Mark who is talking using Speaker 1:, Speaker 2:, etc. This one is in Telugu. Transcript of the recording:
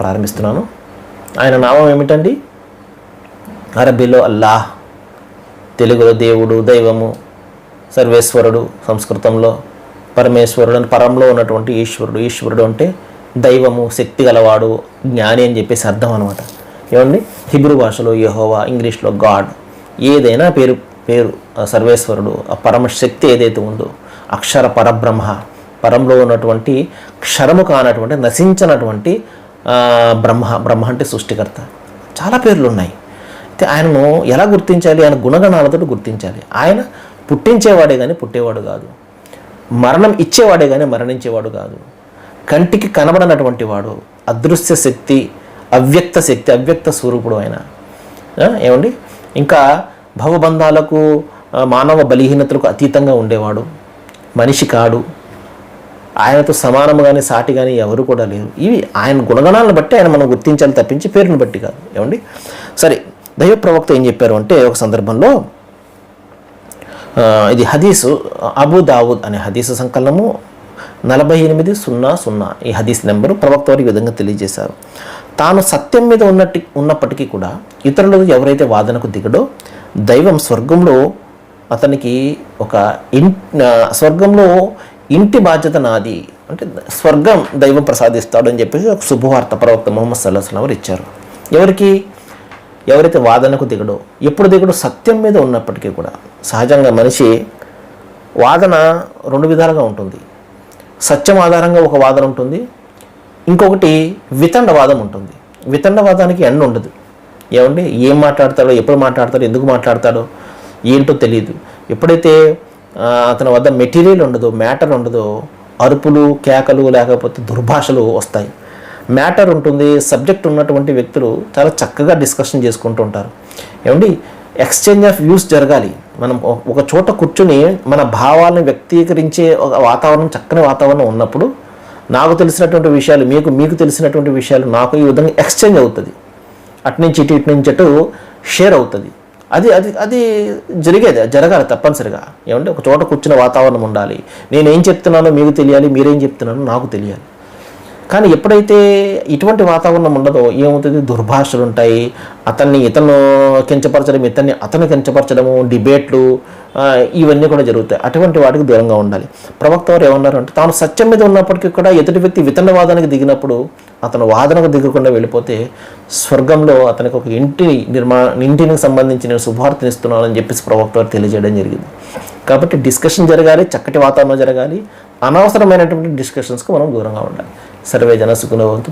Speaker 1: ప్రారంభిస్తున్నాను. ఆయన నామం ఏమిటండి? అరబీలో అల్లాహ్, తెలుగులో దేవుడు, దైవము, సర్వేశ్వరుడు, సంస్కృతంలో పరమేశ్వరుడు అని పరంలో ఉన్నటువంటి ఈశ్వరుడు. ఈశ్వరుడు అంటే దైవము, శక్తి గలవాడు, జ్ఞాని అని చెప్పేసి అర్థం అనమాట. ఏమండి, హిబ్రూ భాషలో యెహోవా, ఇంగ్లీష్లో గాడ్, ఏదైనా పేరు సర్వేశ్వరుడు, ఆ పరమశక్తి ఏదైతే ఉందో, అక్షర పరబ్రహ్మ, పరంలో ఉన్నటువంటి క్షరము కానటువంటి నశించినటువంటి బ్రహ్మ అంటే సృష్టికర్త. చాలా పేర్లు ఉన్నాయి. అయితే ఆయనను ఎలా గుర్తించాలి? ఆయన గుణగణాలతో గుర్తించాలి. ఆయన పుట్టించేవాడే కానీ పుట్టేవాడు కాదు, మరణం ఇచ్చేవాడే కానీ మరణించేవాడు కాదు, కంటికి కనబడనటువంటి వాడు, అదృశ్య శక్తి, అవ్యక్త స్వరూపుడు ఆయన. ఏమండి, ఇంకా భవబంధాలకు, మానవ బలహీనతలకు అతీతంగా ఉండేవాడు, మనిషి కాడు, ఆయనతో సమానము కానీ సాటి కానీ ఎవరు కూడా లేరు. ఇవి ఆయన గుణగణాలను బట్టి ఆయన మనం గుర్తించాలి తప్పించి పేరును బట్టి కాదు. ఏమండి, సరే, దైవ ప్రవక్త ఏం చెప్పారు అంటే, ఒక సందర్భంలో ఇది హదీసు, అబూ దావుద్ అనే హదీసు సంకలనము 4800 ఈ హదీస్ నెంబరు. ప్రవక్త వారు ఈ విధంగా తెలియజేశారు. తాను సత్యం మీద ఉన్నప్పటికీ కూడా ఇతరులు ఎవరైతే వాదనకు దిగడో, దైవం స్వర్గంలో అతనికి స్వర్గంలో ఇంటి బాధ్యత నాది అంటే స్వర్గం దైవం ప్రసాదిస్తాడు అని చెప్పేసి ఒక శుభవార్త ప్రవక్త ముహమ్మద్ సల్లల్లాహు అలైహి వసల్లం వారు ఇచ్చారు. ఎవరైతే వాదనకు దిగడో, ఎప్పుడు దిగడో సత్యం మీద ఉన్నప్పటికీ కూడా. సహజంగా మనిషి వాదన రెండు విధాలుగా ఉంటుంది. సత్యం ఆధారంగా ఒక వాదన ఉంటుంది, ఇంకొకటి వితండవాదం ఉంటుంది. వితండవాదానికి ఎండ ఉండదు. ఏమండి, ఏం మాట్లాడతాడో, ఎప్పుడు మాట్లాడతాడో, ఎందుకు మాట్లాడతాడో ఏంటో తెలియదు. ఎప్పుడైతే అతని వద్ద మెటీరియల్ ఉండదో, మ్యాటర్ ఉండదో, అరుపులు, కేకలు, లేకపోతే దుర్భాషలు వస్తాయి. మ్యాటర్ ఉంటుంది, సబ్జెక్ట్ ఉన్నటువంటి వ్యక్తులు చాలా చక్కగా డిస్కషన్ చేసుకుంటూ ఉంటారు. ఏమండి, ఎక్స్చేంజ్ ఆఫ్ వ్యూస్ జరగాలి. మనం ఒక చోట కూర్చుని మన భావాలను వ్యక్తీకరించే ఒక వాతావరణం, చక్కని వాతావరణం ఉన్నప్పుడు నాకు తెలిసినటువంటి విషయాలు మీకు తెలిసినటువంటి విషయాలు నాకు ఈ విధంగా ఎక్స్చేంజ్ అవుతుంది. అటు నుంచి ఇటు షేర్ అవుతుంది. అది జరగాలి తప్పనిసరిగా. ఏమంటే, ఒక చోట కూర్చున్న వాతావరణం ఉండాలి. నేనేం చెప్తున్నానో మీకు తెలియాలి, మీరేం చెప్తున్నానో నాకు తెలియాలి. కానీ ఎప్పుడైతే ఇటువంటి వాతావరణం ఉండదో ఏమవుతుంది? దుర్భాషలు ఉంటాయి, ఇతను కించపరచడం, అతను కించపరచడము, డిబేట్లు, ఇవన్నీ కూడా జరుగుతాయి. అటువంటి వాటికి దూరంగా ఉండాలి. ప్రవక్త వారు ఏమన్నారు అంటే, తాను సత్యం మీద ఉన్నప్పటికీ కూడా ఎదుటి వ్యక్తి వితండవాదానికి దిగినప్పుడు అతను వాదనకు దిగకుండా వెళ్ళిపోతే స్వర్గంలో అతనికి ఒక ఇంటికి సంబంధించి నేను శుభవార్తనిస్తున్నానని చెప్పేసి ప్రవక్త వారు తెలియజేయడం జరిగింది. కాబట్టి డిస్కషన్ జరగాలి, చక్కటి వాతావరణం జరగాలి. అనవసరమైనటువంటి డిస్కషన్స్కి మనం దూరంగా ఉండాలి. సర్వే జన సుఖినో భవంతు.